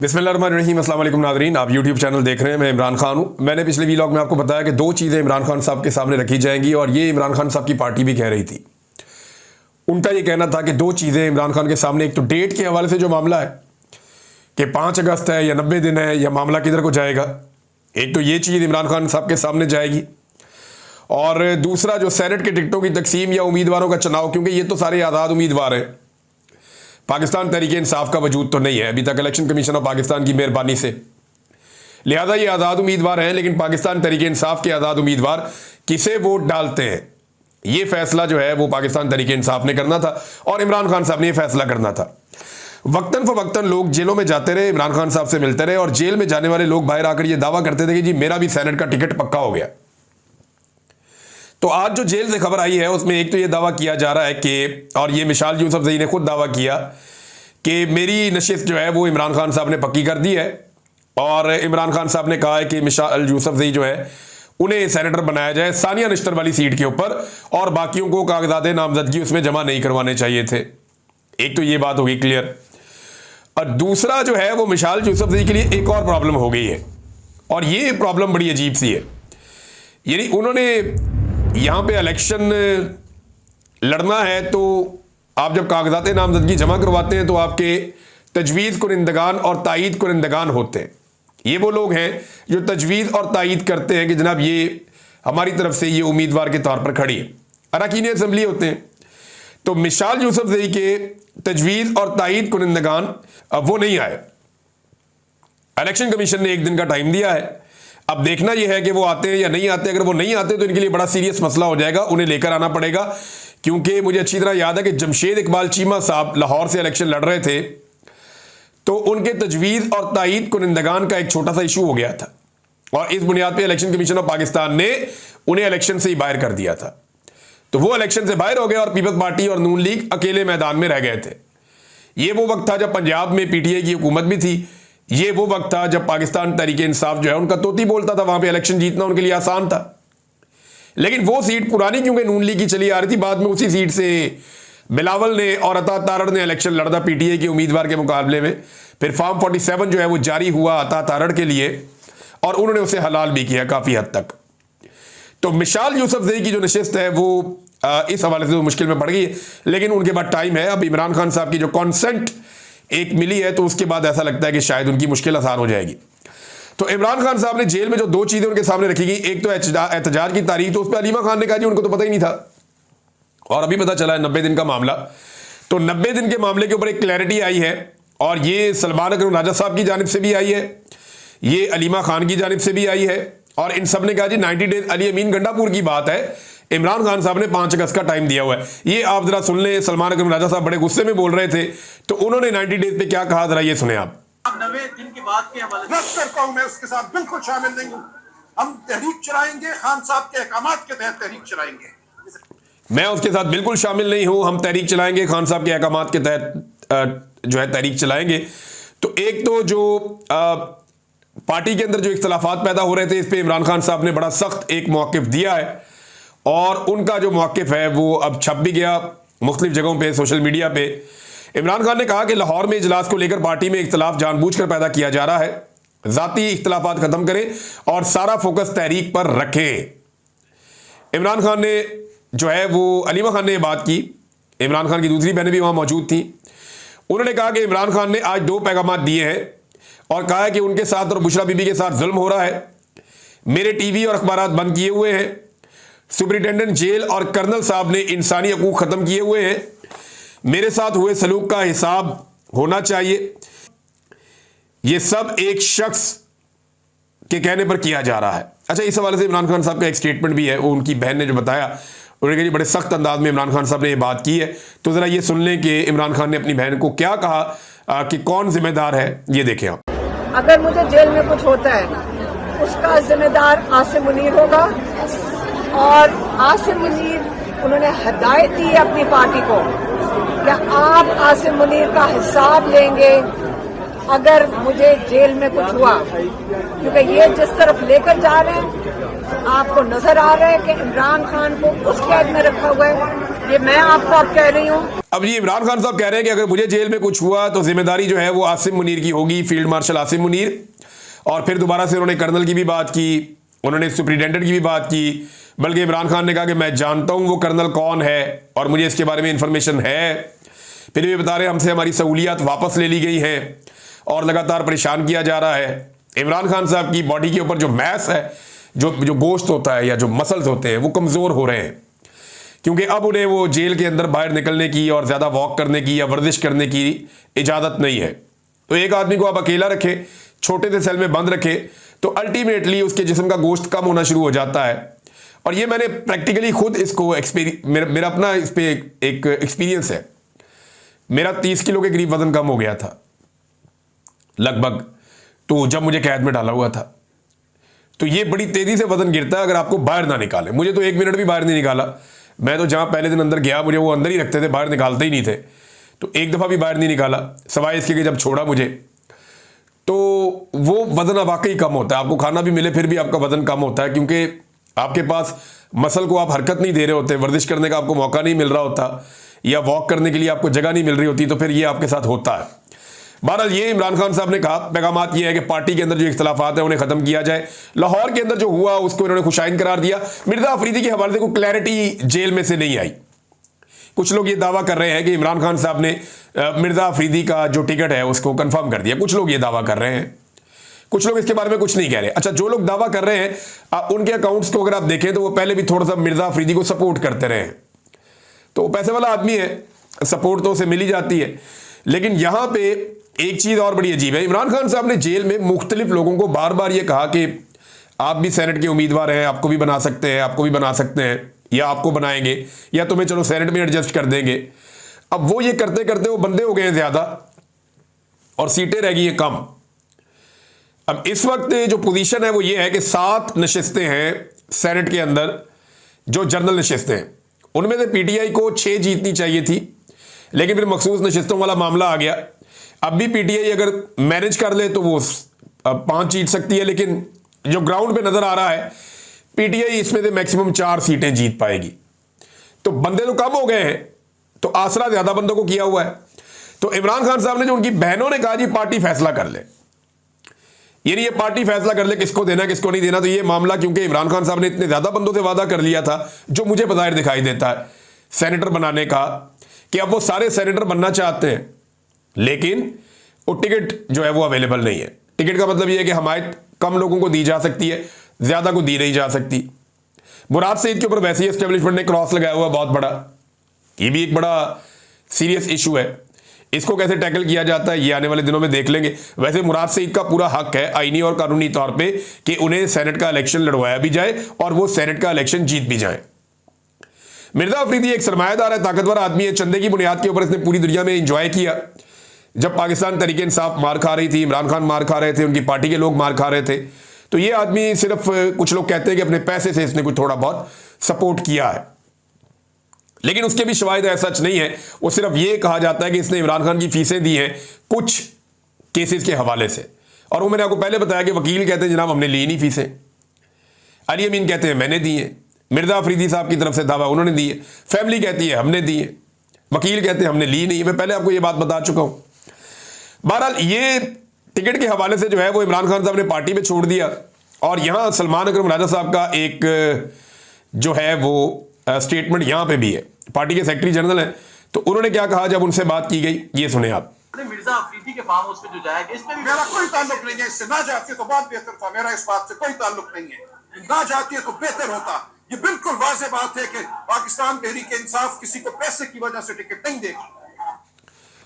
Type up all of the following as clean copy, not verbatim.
बिस्मिल्लाहिर्रहमानिर्रहीम, अस्सलाम वालेकुम नाज़रीन। आप यूट्यूब चैनल देख रहे हैं, मैं इमरान खान हूँ। मैंने पिछले वीलॉग में आपको बताया कि दो चीज़ें इमरान खान साहब के सामने रखी जाएंगी और ये इमरान खान साहब की पार्टी भी कह रही थी। उनका ये कहना था कि दो चीज़ें इमरान खान के सामने, एक तो डेट के हवाले से जो मामला है कि 5 अगस्त है या 90 दिन है या मामला किधर को जाएगा, एक तो ये चीज़ इमरान खान साहब के सामने जाएगी और दूसरा जो सेनेट के टिकटों की तकसीम या उम्मीदवारों का चुनाव, क्योंकि ये तो सारे आज़ाद उम्मीदवार हैं, पाकिस्तान तहरीके इंसाफ का वजूद तो नहीं है अभी तक इलेक्शन कमीशन ऑफ पाकिस्तान की मेहरबानी से, लिहाजा ये आज़ाद उम्मीदवार हैं। लेकिन पाकिस्तान तहरीके इंसाफ के आज़ाद उम्मीदवार किसे वोट डालते हैं, ये फैसला जो है वो पाकिस्तान तहरीके इंसाफ ने करना था और इमरान खान साहब ने ये फैसला करना था। वक्तन फवक्तन लोग जेलों में जाते रहे, इमरान खान साहब से मिलते रहे और जेल में जाने वाले लोग बाहर आकर ये दावा करते थे कि जी मेरा भी सेनेट का टिकट पक्का हो गया। तो आज जो जेल से खबर आई है उसमें एक तो ये दावा किया जा रहा है कि, और ये मिशाल यूसुफजई ने खुद दावा किया कि मेरी नशिस्त जो है वो इमरान खान साहब ने पक्की कर दी है और इमरान खान साहब ने कहा है कि मिशाल यूसुफजई जो है उन्हें सेनेटर बनाया जाए सानिया निश्तर वाली सीट के ऊपर और बाकियों को कागजात नामजदगी उसमें जमा नहीं करवाने चाहिए थे। एक तो ये बात होगी क्लियर। और दूसरा जो है वो मिशाल यूसुफजई के लिए एक और प्रॉब्लम हो गई है और ये प्रॉब्लम बड़ी अजीब सी है। यानी उन्होंने यहाँ पे इलेक्शन लड़ना है तो आप जब कागजात नामजदगी जमा करवाते हैं तो आपके तजवीज़ कुरिंदगान और तायीद कुरिंदगान होते हैं। ये वो लोग हैं जो तजवीज़ और तायीद करते हैं कि जनाब ये हमारी तरफ से ये उम्मीदवार के तौर पर खड़ी है। अरकान असम्बली होते हैं। तो मिशाल यूसुफजई के तजवीज़ और तायीद कुरिंदगान अब वो नहीं आए। इलेक्शन कमीशन ने 1 दिन का टाइम दिया है। अब देखना यह है कि वो आते हैं या नहीं आते। अगर वो नहीं आते तो इनके लिए बड़ा सीरियस मसला हो जाएगा, उन्हें लेकर आना पड़ेगा। क्योंकि मुझे अच्छी तरह याद है कि जमशेद इकबाल चीमा साहब लाहौर से इलेक्शन लड़ रहे थे तो उनके तजवीज़ और तायीद कुरिंदगान का एक छोटा सा इशू हो गया था और इस बुनियाद पर इलेक्शन कमीशन ऑफ पाकिस्तान ने उन्हें इलेक्शन से ही बाहर कर दिया था। तो वो इलेक्शन से बाहर हो गए और पीपल्स पार्टी और नून लीग अकेले मैदान में रह गए थे। ये वो वक्त था जब पंजाब में पीटीआई की हुकूमत भी थी। ये वो वक्त था जब पाकिस्तान तहरीके इंसाफ जो है उनका तोती बोलता था, वहां पे इलेक्शन जीतना उनके लिए आसान था। लेकिन वो सीट पुरानी क्योंकि नून लीग की चली आ रही थी, बाद में उसी सीट से बिलावल ने और अता तारड़ ने इलेक्शन लड़ा पीटीआई के उम्मीदवार के मुकाबले में। फिर फॉर्म 47 जो है वो जारी हुआ अता तारड़ के लिए और उन्होंने उसे हलाल भी किया काफी हद तक। तो मिशाल यूसुफजई की जो नशिस्त है वो इस हवाले से मुश्किल में पड़ गई है। लेकिन उनके बाद टाइम है। अब इमरान खान साहब की जो कॉन्सेंट एक मिली है तो उसके बाद ऐसा लगता है कि शायद उनकी मुश्किल आसान हो जाएगी। तो इमरान खान साहब ने जेल में जो 2 चीजें उनके सामने रखी गई, एक तो एहतजाज की तारीख, तो उस पर अलीमा खान ने कहा जी उनको तो पता ही नहीं था और अभी पता चला है 90 दिन का मामला। तो 90 दिन के मामले के ऊपर एक क्लैरिटी आई है और ये सलमान अकरम राजा साहब की जानिब से भी आई है, ये अलीमा खान की जानिब से भी आई है और इन सब ने कहा जी 90 डेज। अली अमीन गंडापुर की बात है, इमरान खान साहब ने 5 अगस्त का टाइम दिया हुआ है। ये आप जरा सुन लें, सलमान अकरम राजा साहब बड़े गुस्से में बोल रहे थे तो उन्होंने 90 डेज पे क्या कहा, जरा ये सुने आप। 90 दिन की बात के हवाले से मैं उसके साथ बिल्कुल शामिल नहीं हूँ। हम तहरीक चलाएंगे, खान साहब के अहकामात के तहत तहरीक चलाएंगे। मैं उसके साथ बिल्कुल शामिल नहीं हूं, हम तहरीक चलाएंगे, खान साहब के अहकामात के तहत जो है तहरीक चलाएंगे। तो एक तो जो पार्टी के अंदर जो इख्तलाफात पैदा हो रहे थे इस पर इमरान खान साहब ने बड़ा सख्त एक मौक़िफ़ दिया है और उनका जो मौक़िफ़ है वो अब छप भी गया मुख्तलिफ जगहों पे, सोशल मीडिया पे। इमरान खान ने कहा कि लाहौर में इजलास को लेकर पार्टी में इख्तलाफ जानबूझकर पैदा किया जा रहा है, ज़ाती इख्तलाफात ख़त्म करें और सारा फोकस तहरीक पर रखें। इमरान खान ने जो है वो, अलीमा खान ने ये बात की, इमरान खान की दूसरी बहनें भी वहाँ मौजूद थी। उन्होंने कहा कि इमरान खान ने आज 2 पैगाम दिए हैं और कहा है कि उनके साथ और बुशरा बीबी के साथ जुल्म हो रहा है, मेरे टीवी और अखबारात बंद किए हुए हैं, सुपरिटेंडेंट जेल और कर्नल साहब ने इंसानी हकूक ख़त्म किए हुए हैं, मेरे साथ हुए सलूक का हिसाब होना चाहिए। ये सब एक शख्स के कहने पर किया जा रहा है। अच्छा, इस हवाले से इमरान खान साहब का एक स्टेटमेंट भी है, वो उनकी बहन ने जो बताया, उन्होंने कहा बड़े सख्त अंदाज में इमरान खान साहब ने ये बात की है। तो ज़रा ये सुन लें कि इमरान खान ने अपनी बहन को क्या कहा कि कौन जिम्मेदार है, ये देखें आप। अगर मुझे जेल में कुछ होता है उसका जिम्मेदार आसिम मुनीर होगा और आसिम मुनीर उन्होंने हिदायत दी है अपनी पार्टी को कि आप आसिम मुनीर का हिसाब लेंगे अगर मुझे जेल में कुछ हुआ, क्योंकि ये जिस तरफ लेकर जा रहे हैं आपको नजर आ रहा है कि इमरान खान को उस कैद में रखा हुआ है ये मैं आपको अब कह रही हूँ। अब ये इमरान खान साहब कह रहे हैं कि अगर मुझे जेल में कुछ हुआ तो जिम्मेदारी जो है वो आसिम मुनीर की होगी, फील्ड मार्शल आसिम मुनीर। और फिर दोबारा से उन्होंने कर्नल की भी बात की, उन्होंने सुपरिटेंडेंट की भी बात की, बल्कि इमरान खान ने कहा कि मैं जानता हूं वो कर्नल कौन है और मुझे इसके बारे में इंफॉर्मेशन है। फिर भी बता रहे हमसे हमारी सहूलियात वापस ले ली गई हैं और लगातार परेशान किया जा रहा है। इमरान खान साहब की बॉडी के ऊपर जो मैस है, जो गोश्त होता है या जो मसल्स होते हैं, वो कमज़ोर हो रहे हैं, क्योंकि अब उन्हें वो जेल के अंदर बाहर निकलने की और ज़्यादा वॉक करने की या वर्जिश करने की इजाज़त नहीं है। तो एक आदमी को आप अकेला रखें, छोटे से सेल में बंद रखें, तो अल्टीमेटली उसके जिस्म का गोश्त कम होना शुरू हो जाता है। और ये मैंने प्रैक्टिकली खुद इसको मेरा अपना इस पर एक एक्सपीरियंस है। मेरा 30 किलो के करीब वजन कम हो गया था लगभग, तो जब मुझे कैद में डाला हुआ था। तो ये बड़ी तेज़ी से वजन गिरता है अगर आपको बाहर ना निकाले। मुझे तो 1 मिनट भी बाहर नहीं निकाला। मैं तो जहाँ पहले दिन अंदर गया मुझे वो अंदर ही रखते थे, बाहर निकालते ही नहीं थे। तो एक दफ़ा भी बाहर नहीं निकाला, सवाए इसके कि जब छोड़ा मुझे तो वो वज़न वाकई कम होता है। आपको खाना भी मिले फिर भी आपका वज़न कम होता है, क्योंकि आपके पास मसल को आप हरकत नहीं दे रहे होते, वर्जिश करने का आपको मौका नहीं मिल रहा होता या वॉक करने के लिए आपको जगह नहीं मिल रही होती, तो फिर ये आपके साथ होता है। बहरहाल ये इमरान खान साहब ने कहा, पैगामात ये है कि पार्टी के अंदर जो इख्तलाफात हैं उन्हें ख़त्म किया जाए। लाहौर के अंदर जो हुआ उसको इन्होंने खुशाइन करार दिया। मिर्ज़ा अफरीदी के हवाले से कोई क्लैरिटी जेल में से नहीं आई। कुछ लोग ये दावा कर रहे हैं कि इमरान खान साहब ने मिर्ज़ा अफरीदी का जो टिकट है उसको कंफर्म कर दिया। कुछ लोग ये दावा कर रहे हैं, कुछ लोग इसके बारे में कुछ नहीं कह रहे। अच्छा, जो लोग दावा कर रहे हैं उनके अकाउंट्स को अगर आप देखें तो वो पहले भी थोड़ा सा मिर्ज़ा अफरीदी को सपोर्ट करते रहे हैं। तो वो पैसे वाला आदमी है, सपोर्ट तो उसे मिल ही जाती है। लेकिन यहाँ पे एक चीज़ और बड़ी अजीब है। इमरान खान साहब ने जेल में मुख्तलिफ लोगों को बार बार ये कहा कि आप भी सेनेट के उम्मीदवार हैं, आपको भी बना सकते हैं, आपको भी बना सकते हैं, या आपको बनाएंगे या तुम्हें चलो सेनेट में एडजस्ट कर देंगे। अब वो ये करते करते वो बंदे हो गए हैं ज़्यादा और सीटें रह गई हैं कम। अब इस वक्त जो पोजीशन है वो ये है कि 7 नशिस्तें हैं सेनेट के अंदर जो जनरल नशिस्तें हैं, उनमें से पीटीआई को 6 जीतनी चाहिए थी, लेकिन फिर मखसूस नशिस्तों वाला मामला आ गया। अब भी पीटीआई अगर मैनेज कर ले तो वो 5 जीत सकती है, लेकिन जो ग्राउंड पे नजर आ रहा है पीटीआई इसमें से मैक्सिमम 4 सीटें जीत पाएगी। तो बंदे तो कम हो गए हैं, तो आसरा ज्यादा बंदों को किया हुआ है। तो इमरान खान साहब ने जो उनकी बहनों ने कहा जी पार्टी फैसला कर ले, यानी ये पार्टी फैसला कर ले किसको देना किसको नहीं देना। तो ये मामला क्योंकि इमरान खान साहब ने इतने ज्यादा बंदों से वादा कर लिया था, जो मुझे बज़ाहिर दिखाई देता है सेनेटर बनाने का, कि अब वो सारे सेनेटर बनना चाहते हैं, लेकिन वो टिकट जो है वो अवेलेबल नहीं है। टिकट का मतलब ये है कि हमायत कम लोगों को दी जा सकती है, ज्यादा को दी नहीं जा सकती। मुराद सईद के ऊपर वैसे ही एस्टेब्लिशमेंट ने क्रॉस लगाया हुआ बहुत बड़ा, ये भी एक बड़ा सीरियस इशू है। इसको कैसे टैकल किया जाता है ये आने वाले दिनों में देख लेंगे। वैसे मुराद सईद का पूरा हक है आईनी और कानूनी तौर पे कि उन्हें सेनेट का इलेक्शन लड़वाया भी जाए और वो सेनेट का इलेक्शन जीत भी जाए। मिर्जा अफरीदी एक सरमायादार है, ताकतवर आदमी है, चंदे की बुनियाद के ऊपर इसने पूरी दुनिया में इंजॉय किया। जब पाकिस्तान तहरीक इंसाफ मार खा रही थी, इमरान खान मार खा रहे थे, उनकी पार्टी के लोग मार खा रहे थे, तो ये आदमी सिर्फ कुछ लोग कहते हैं कि अपने पैसे से इसने कुछ थोड़ा बहुत सपोर्ट किया है, लेकिन उसके भी शवाहिद ऐसा सच नहीं है। वो सिर्फ ये कहा जाता है कि इसने इमरान खान की फीसें दी हैं कुछ केसेस के हवाले से, और वो मैंने आपको पहले बताया कि वकील कहते हैं जनाब हमने ली नहीं फीसें, अली अमीन कहते हैं मैंने दी है, मिर्जा अफरीदी साहब की तरफ से दावा उन्होंने दी है, फैमिली कहती है हमने दी है, वकील कहते हैं हमने ली नहीं है। मैं पहले आपको ये बात बता चुका हूं। बहरहाल ये टिकट के हवाले से जो है वो इमरान खान साहब ने पार्टी में छोड़ दिया, और यहां सलमान अकरम राजा साहब का एक जो है वो स्टेटमेंट यहां पे भी है, पार्टी के सेक्रेटरी जनरल हैं, तो उन्होंने क्या कहा जब उनसे बात की गई, ये सुने आप। मिर्जा अफरीदी के फार्म हाउस पे जो जाएगा इसमें भी मेरा कोई ताल्लुक नहीं है इससे, ना जाती तो बहुत बेहतर था, मेरा इस बात से कोई ताल्लुक नहीं है, ना जाती तो बेहतर होता। ये बिल्कुल वाज़ेह बात है कि पाकिस्तान तहरीक इंसाफ किसी को पैसे की वजह से टिकट नहीं देगी।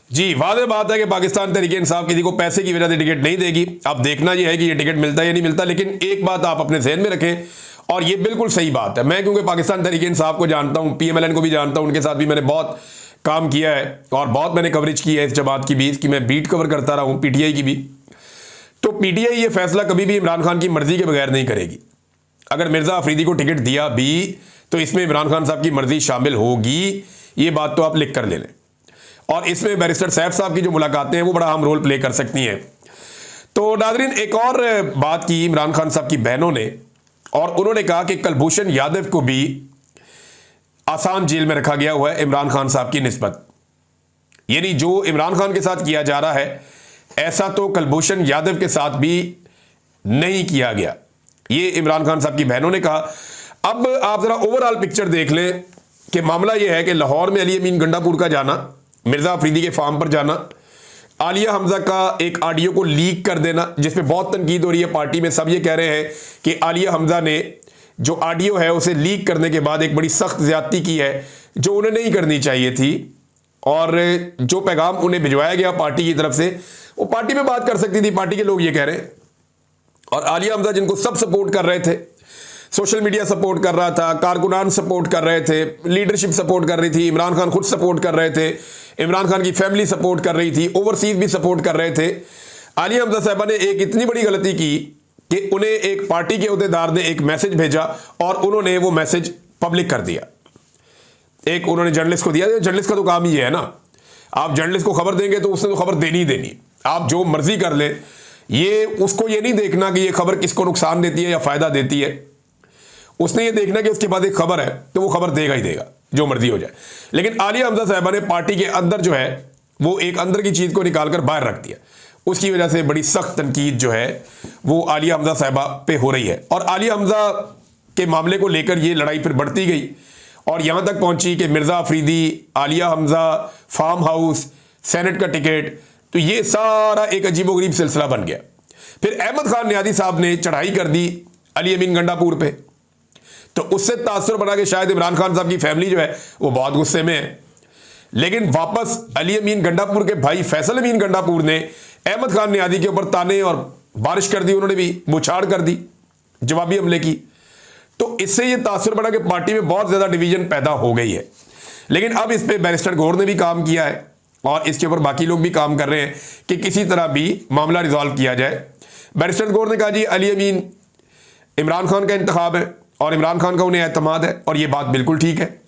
जी, वाज़ेह बात है कि पाकिस्तान तहरीक इंसाफ किसी को पैसे की वजह से टिकट नहीं देगी। अब देखना यह है कि ये टिकट मिलता है या नहीं मिलता, लेकिन एक बात आप अपने ज़हन में रखें, और ये बिल्कुल सही बात है। मैं क्योंकि पाकिस्तान तहरीक इंसाफ को जानता हूँ, PMLN को भी जानता हूँ, उनके साथ भी मैंने बहुत काम किया है और बहुत मैंने कवरेज की है इस जमात की भी, इसकी मैं बीट कवर करता रहा हूँ, PTI की भी। तो PTI ये फैसला कभी भी इमरान खान की मर्जी के बगैर नहीं करेगी। अगर मिर्जा अफरीदी को टिकट दिया भी तो इसमें इमरान खान साहब की मर्जी शामिल होगी, ये बात तो आप लिख कर ले लें। और इसमें बैरिस्टर सैफ साहब की जो मुलाकातें हैं वो बड़ा अहम रोल प्ले कर सकती हैं। तो नाज़रीन, एक और बात की इमरान खान साहब की बहनों ने, और उन्होंने कहा कि कुलभूषण यादव को भी आसान जेल में रखा गया हुआ है इमरान खान साहब की निस्बत। यानी जो इमरान खान के साथ किया जा रहा है ऐसा तो कुलभूषण यादव के साथ भी नहीं किया गया, ये इमरान खान साहब की बहनों ने कहा। अब आप जरा ओवरऑल पिक्चर देख लें कि मामला यह है कि लाहौर में अली अमीन गंडापुर का जाना, मिर्जा अफरीदी के फार्म पर जाना, आलिया हमजा का एक ऑडियो को लीक कर देना जिसपे बहुत तनकीद हो रही है पार्टी में। सब ये कह रहे हैं कि आलिया हमजा ने जो ऑडियो है उसे लीक करने के बाद एक बड़ी सख्त ज्यादती की है जो उन्हें नहीं करनी चाहिए थी, और जो पैगाम उन्हें भिजवाया गया पार्टी की तरफ से वो पार्टी में बात कर सकती थी, पार्टी के लोग ये कह रहे हैं। और आलिया हमजा जिनको सब सपोर्ट कर रहे थे, सोशल मीडिया सपोर्ट कर रहा था, कारकुनान सपोर्ट कर रहे थे, लीडरशिप सपोर्ट कर रही थी, इमरान खान खुद सपोर्ट कर रहे थे, इमरान खान की फैमिली सपोर्ट कर रही थी, ओवरसीज भी सपोर्ट कर रहे थे। आलिया हमजा साहबा ने एक इतनी बड़ी गलती की कि उन्हें एक पार्टी के अहदेदार ने एक मैसेज भेजा और उन्होंने वो मैसेज पब्लिक कर दिया। एक उन्होंने जर्नलिस्ट को दिया, जर्नलिस्ट का तो काम ही है ना, आप जर्नलिस्ट को खबर देंगे तो उसने तो खबर देनी ही देनी, आप जो मर्जी कर ले, ये उसको ये नहीं देखना कि ये खबर किसको नुकसान देती है या फायदा देती है, उसने ये देखना कि उसके बाद एक खबर है तो वो खबर देगा ही देगा जो मर्जी हो जाए। लेकिन आलिया हमजा साहबा ने पार्टी के अंदर जो है वो एक अंदर की चीज को निकालकर बाहर रख दिया, उसकी वजह से बड़ी सख्त तनकीद जो है वो आलिया हमजा साहबा पे हो रही है। और आलिया हमजा के मामले को लेकर ये लड़ाई फिर बढ़ती गई और यहां तक पहुंची कि Mirza Afridi, Alia Hamza, farm house, senate का टिकट, तो ये सारा एक अजीबोगरीब सिलसिला बन गया। फिर अहमद खान नियाज़ी साहब ने चढ़ाई कर दी अली अमीन गंडापुर पे, तो उससे तासुर बना कि शायद इमरान खान साहब की फैमिली जो है वो बहुत गुस्से में है। लेकिन वापस अली अमीन गंडापुर के भाई फैसल अमीन गंडापुर ने अहमद खान नियाज़ी के ऊपर ताने और बारिश कर दी, उन्होंने भी बौछार कर दी, जवाबी हमले की। तो इससे ये तासुर बना कि पार्टी में बहुत ज्यादा डिवीजन पैदा हो गई है। लेकिन अब इस पे बैरिस्टर गौर ने भी काम किया है और इसके ऊपर बाकी लोग भी काम कर रहे हैं कि किसी तरह भी मामला रिजॉल्व किया जाए। बैरिस्टर गौर ने कहा जी अली अमीन इमरान खान का इंतखाब है और इमरान खान का उन्हें एतमाद है, और ये बात बिल्कुल ठीक है।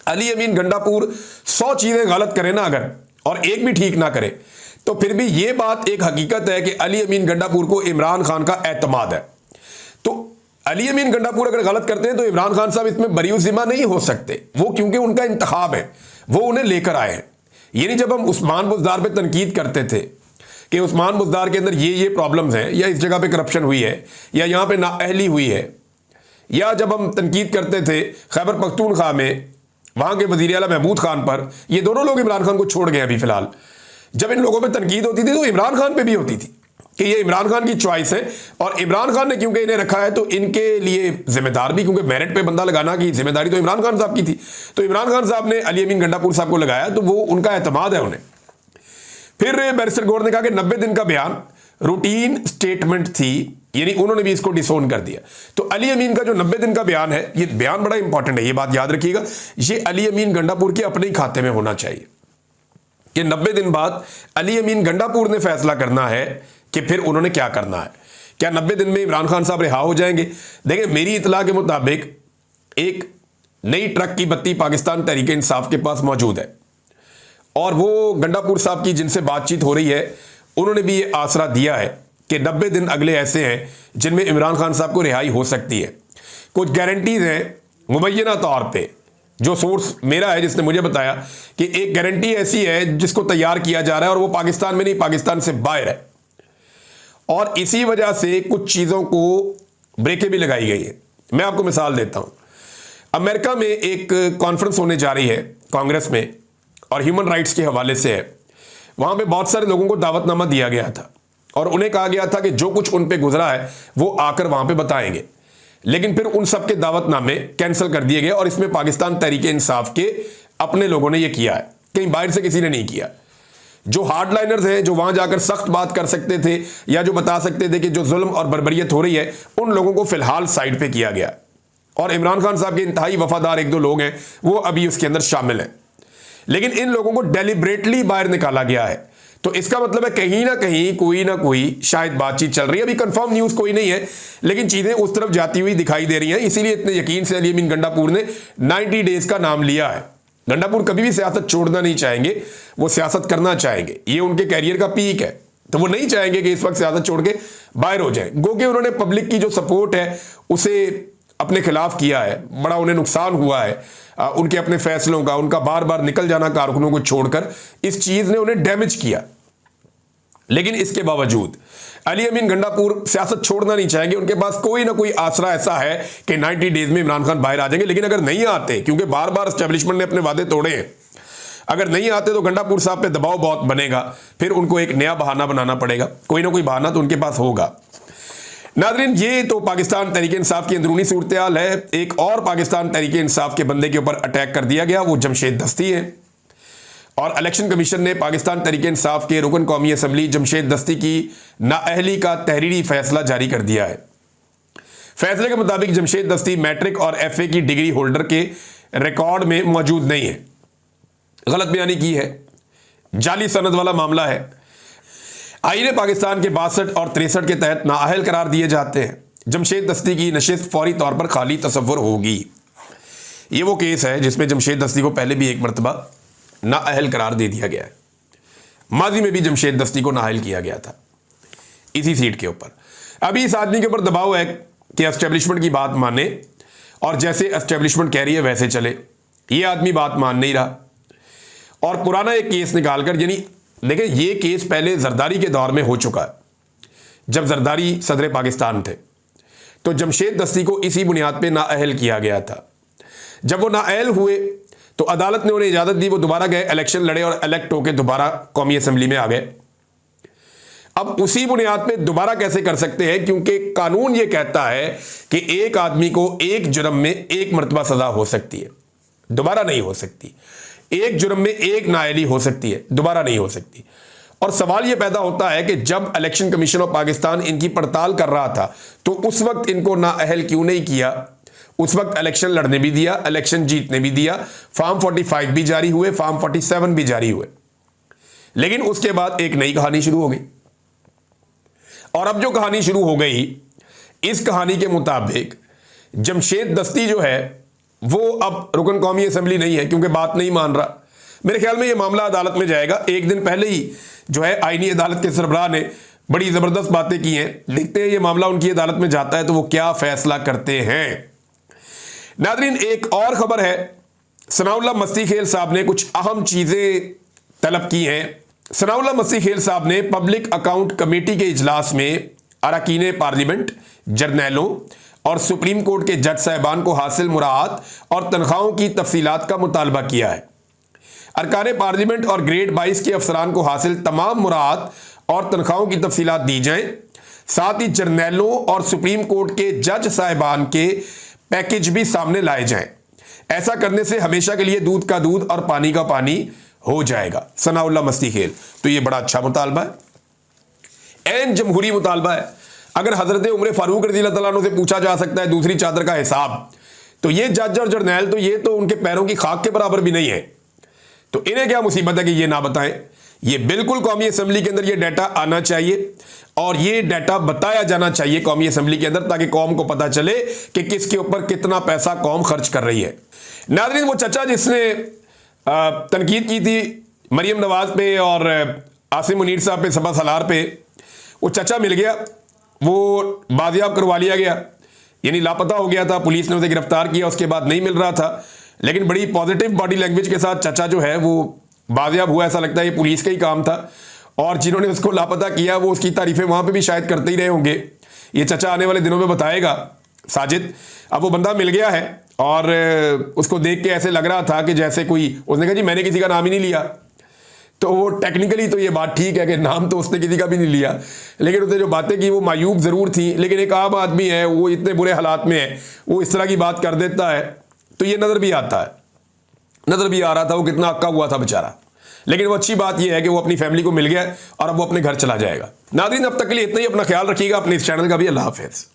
अली अमीन गंडापुर 100 चीजें गलत करे ना अगर, और एक भी ठीक ना करे, तो फिर भी ये बात एक हकीकत है कि अली अमीन गंडापुर को इमरान खान का एतमाद है। तो अली अमीन गंडापुर अगर गलत करते हैं तो इमरान खान साहब इसमें बरीउ जिम्मा नहीं हो सकते, वो क्योंकि उनका इंतखाब है, वो उन्हें लेकर आए हैं। यानी जब हम उस्मान बुज़दार पे तनकीद करते थे कि उस्मान बुज़दार के अंदर ये प्रॉब्लम्स हैं, या इस जगह पे करप्शन हुई है, या यहाँ पे नाअहली हुई है, या जब हम तनकीद करते थे खैबर पख्तूनख्वा में वहाँ के वज़ीर आला महमूद खान पर, ये दोनों लोग इमरान खान को छोड़ गए अभी फिलहाल, जब इन लोगों पे तनकीद होती थी तो इमरान खान पे भी होती थी कि ये इमरान खान की चॉइस है, और इमरान खान ने क्योंकि इन्हें रखा है तो इनके लिए जिम्मेदार भी, क्योंकि मेरिट पे बंदा लगाना की जिम्मेदारी तो इमरान खान साहब की थी, तो इमरान खान साहब ने अली अमीन गंडापुर साहब को लगाया, तो वो उनका एतमाद है उन्हें। फिर बैरिस्टर गौर ने कहा कि 90 दिन का बयान रूटीन स्टेटमेंट थी, यानी उन्होंने भी इसको डिसोन कर दिया। तो अली अमीन का जो 90 दिन का बयान है, ये बयान बड़ा इंपॉर्टेंट है, ये बात याद रखिएगा, ये अली अमीन गंडापुर के अपने ही खाते में होना चाहिए कि 90 दिन बाद अली अमीन गंडापुर ने फैसला करना है कि फिर उन्होंने क्या करना है। क्या 90 दिन में इमरान खान साहब रिहा हो जाएंगे? देखिए मेरी इतला के मुताबिक एक नई ट्रक की बत्ती पाकिस्तान तहरीक इंसाफ के पास मौजूद है, और वो गंडापुर साहब की जिनसे बातचीत हो रही है उन्होंने भी ये आसरा दिया है कि 90 दिन अगले ऐसे हैं जिनमें इमरान खान साहब को रिहाई हो सकती है। कुछ गारंटीज हैं मुबैना तौर पे, जो सोर्स मेरा है जिसने मुझे बताया कि एक गारंटी ऐसी है जिसको तैयार किया जा रहा है और वो पाकिस्तान में नहीं, पाकिस्तान से बाहर है, और इसी वजह से कुछ चीज़ों को ब्रेकें भी लगाई गई है। मैं आपको मिसाल देता हूं, अमेरिका में एक कॉन्फ्रेंस होने जा रही है कांग्रेस में और ह्यूमन राइट्स के हवाले से है। वहां पे बहुत सारे लोगों को दावतनामा दिया गया था और उन्हें कहा गया था कि जो कुछ उन पे गुजरा है वो आकर वहां पे बताएंगे, लेकिन फिर उन सब के दावतनामे कैंसिल कर दिए गए, और इसमें पाकिस्तान तहरीक इंसाफ के अपने लोगों ने ये किया है, कहीं बाहर से किसी ने नहीं किया। जो हार्डलाइनर्स हैं, जो वहां जाकर सख्त बात कर सकते थे या जो बता सकते थे कि जो जुल्म और बर्बरियत हो रही है, उन लोगों को फिलहाल साइड पे किया गया, और इमरान खान साहब के इंतहाई वफादार 1-2 लोग हैं वो अभी उसके अंदर शामिल हैं। लेकिन इन लोगों को डेलिब्रेटली बाहर निकाला गया है, तो इसका मतलब है कहीं ना कहीं कोई ना कोई शायद बातचीत चल रही है। अभी कंफर्म न्यूज़ कोई नहीं है, लेकिन चीज़ें उस तरफ जाती हुई दिखाई दे रही हैं। इसीलिए इतने यकीन से अली अमीन गंडापुर ने 90 डेज का नाम लिया है। गंडापुर कभी भी सियासत छोड़ना नहीं चाहेंगे, वो सियासत करना चाहेंगे, ये उनके कैरियर का पीक है, तो वो नहीं चाहेंगे कि इस वक्त सियासत छोड़ के बाहर हो जाए। गो कि उन्होंने पब्लिक की जो सपोर्ट है उसे अपने खिलाफ किया है, बड़ा उन्हें नुकसान हुआ है उनके अपने फैसलों का, उनका बार बार निकल जाना कारकुनों को छोड़कर, इस चीज ने उन्हें डैमेज किया। लेकिन इसके बावजूद अली अमीन गंडापुर सियासत छोड़ना नहीं चाहेंगे। उनके पास कोई ना कोई आसरा ऐसा है कि 90 डेज में इमरान खान बाहर आ जाएंगे। लेकिन अगर नहीं आते, क्योंकि बार बार एस्टेब्लिशमेंट ने अपने वादे तोड़े हैं, अगर नहीं आते तो गंडापुर साहब पे दबाव बहुत बनेगा, फिर उनको एक नया बहाना बनाना पड़ेगा, कोई ना कोई बहाना तो उनके पास होगा। नाज़रीन, ये तो पाकिस्तान तहरीक इंसाफ की अंदरूनी सूरत हाल है। एक और पाकिस्तान तहरीक इंसाफ के बंदे के ऊपर अटैक कर दिया गया, वो जमशेद दस्ती है। और इलेक्शन कमीशन ने पाकिस्तान तहरीक इंसाफ के रुकन कौमी असम्बली जमशेद दस्ती की नाअहली का तहरीरी फैसला जारी कर दिया है। फैसले के मुताबिक जमशेद दस्ती मैट्रिक और FA की डिग्री होल्डर के रिकॉर्ड में मौजूद नहीं है। गलत बयानी की है, जाली सनद वाला मामला है। आईने पाकिस्तान के 62 और 63 के तहत नाअहल करार दिए जाते हैं। जमशेद दस्ती की नशिस्त फौरी तौर पर खाली तसव्वुर होगी। ये वो केस है जिसमें जमशेद दस्ती को पहले भी एक मरतबा नाअहल करार दे दिया गया है। माजी में भी जमशेद दस्ती को नाअहल किया गया था इसी सीट के ऊपर। अभी इस आदमी के ऊपर दबाव है कि एस्टेब्लिशमेंट की बात माने और जैसे एस्टेब्लिशमेंट कह रही है वैसे चले। ये आदमी बात मान नहीं रहा और पुराना एक केस निकालकर, यानी देखिए ये केस पहले जरदारी के दौर में हो चुका है। जब जरदारी सदर पाकिस्तान थे तो जमशेद दस्ती को इसी बुनियाद पे नाअहल किया गया था। जब वो नाअहल हुए तो अदालत ने उन्हें इजाजत दी, वो दोबारा गए, इलेक्शन लड़े और इलेक्ट होकर दोबारा कौमी असम्बली में आ गए। अब उसी बुनियाद पे दोबारा कैसे कर सकते हैं, क्योंकि कानून ये कहता है कि एक आदमी को एक जुर्म में एक मरतबा सजा हो सकती है, दोबारा नहीं हो सकती। एक जुर्म में एक नाअहली हो सकती है, दोबारा नहीं हो सकती। और सवाल यह पैदा होता है कि जब इलेक्शन कमीशन ऑफ पाकिस्तान इनकी पड़ताल कर रहा था तो उस वक्त इनको नाअहल क्यों नहीं किया? उस वक्त इलेक्शन लड़ने भी दिया, इलेक्शन जीतने भी दिया, फॉर्म 45 भी जारी हुए, फॉर्म 47 भी जारी हुए। लेकिन उसके बाद एक नई कहानी शुरू हो गई। और अब जो कहानी शुरू हो गई, इस कहानी के मुताबिक जमशेद दस्ती जो है वो अब रुकन कौमी असम्बली नहीं है, क्योंकि बात नहीं मान रहा। मेरे ख्याल में ये मामला अदालत में जाएगा। एक दिन पहले ही जो है आईनी अदालत के सरबराह ने बड़ी ज़बरदस्त बातें की हैं। देखते हैं ये मामला उनकी अदालत में जाता है तो वो क्या फैसला करते हैं। नादरीन, एक और खबर है, सनाउल्लाह मस्ती खेल साहब ने कुछ अहम चीज़ें तलब की हैं। सनाउल्लाह मस्ती खेल साहब ने पब्लिक अकाउंट कमेटी के इजलास में अरकान पार्लियामेंट, जर्नैलों और सुप्रीम कोर्ट के जज साहिबान को हासिल मुराद और तनख्वाहों की तफसीलात का मुतालबा किया है। अरकान पार्लियामेंट और ग्रेड 22 के अफसरान को हासिल तमाम मुराद और तनख्वाहों की तफसीलात दी जाएं। साथ ही जर्नैलों और सुप्रीम कोर्ट के जज साहिबान के पैकेज भी सामने लाए जाएं। ऐसा करने से हमेशा के लिए दूध का दूध और पानी का पानी हो जाएगा। सनाउल्लाह मस्ती खेल, तो ये बड़ा अच्छा मुतालबा है, एन जमहूरी मुतालबा है। अगर हजरत उमर फारूक रज़ियल्लाहु तआला अन्हु से पूछा जा सकता है दूसरी चादर का हिसाब, तो ये जज और जर्नैल तो ये तो उनके पैरों की खाक के बराबर भी नहीं है। तो इन्हें क्या मुसीबत है कि ये ना बताएं? ये बिल्कुल कौमी असम्बली के अंदर ये डाटा आना चाहिए और ये डाटा बताया जाना चाहिए कौमी असम्बली के अंदर, ताकि कौम को पता चले कि किसके ऊपर कितना पैसा कौम खर्च कर रही है। नाज़रीन, वो चचा जिसने तनकीद की थी मरियम नवाज पे और आसिम मुनीर साहब पे, सपा सलार पे, वो चचा मिल गया, वो बाजियाब करवा लिया गया, यानी लापता हो गया था। पुलिस ने उसे गिरफ्तार किया, उसके बाद नहीं मिल रहा था। लेकिन बड़ी पॉजिटिव बॉडी लैंग्वेज के साथ चचा जो है वो बाजियाब हुआ। ऐसा लगता है ये पुलिस का ही काम था। और जिन्होंने उसको लापता किया वो उसकी तारीफें वहाँ पे भी शायद करते ही रहे होंगे। ये चचा आने वाले दिनों में बताएगा, साजिद। अब वो बंदा मिल गया है और उसको देख के ऐसे लग रहा था कि जैसे कोई, उसने कहा जी मैंने किसी का नाम ही नहीं लिया। तो वो टेक्निकली तो ये बात ठीक है कि नाम तो उसने किसी का भी नहीं लिया, लेकिन उसने जो बातें की वो मायूब ज़रूर थी। लेकिन एक आम आदमी है, वो इतने बुरे हालात में है, वो इस तरह की बात कर देता है, तो ये नज़र भी आता है, नज़र भी आ रहा था वो कितना अक्का हुआ था बेचारा। लेकिन वो अच्छी बात ये है कि वो अपनी फैमिली को मिल गया और अब वो अपने घर चला जाएगा। नाज़रीन, अब तक के लिए इतना ही। अपना ख्याल रखिएगा, अपने इस चैनल का भी। अल्लाह हाफ़िज़।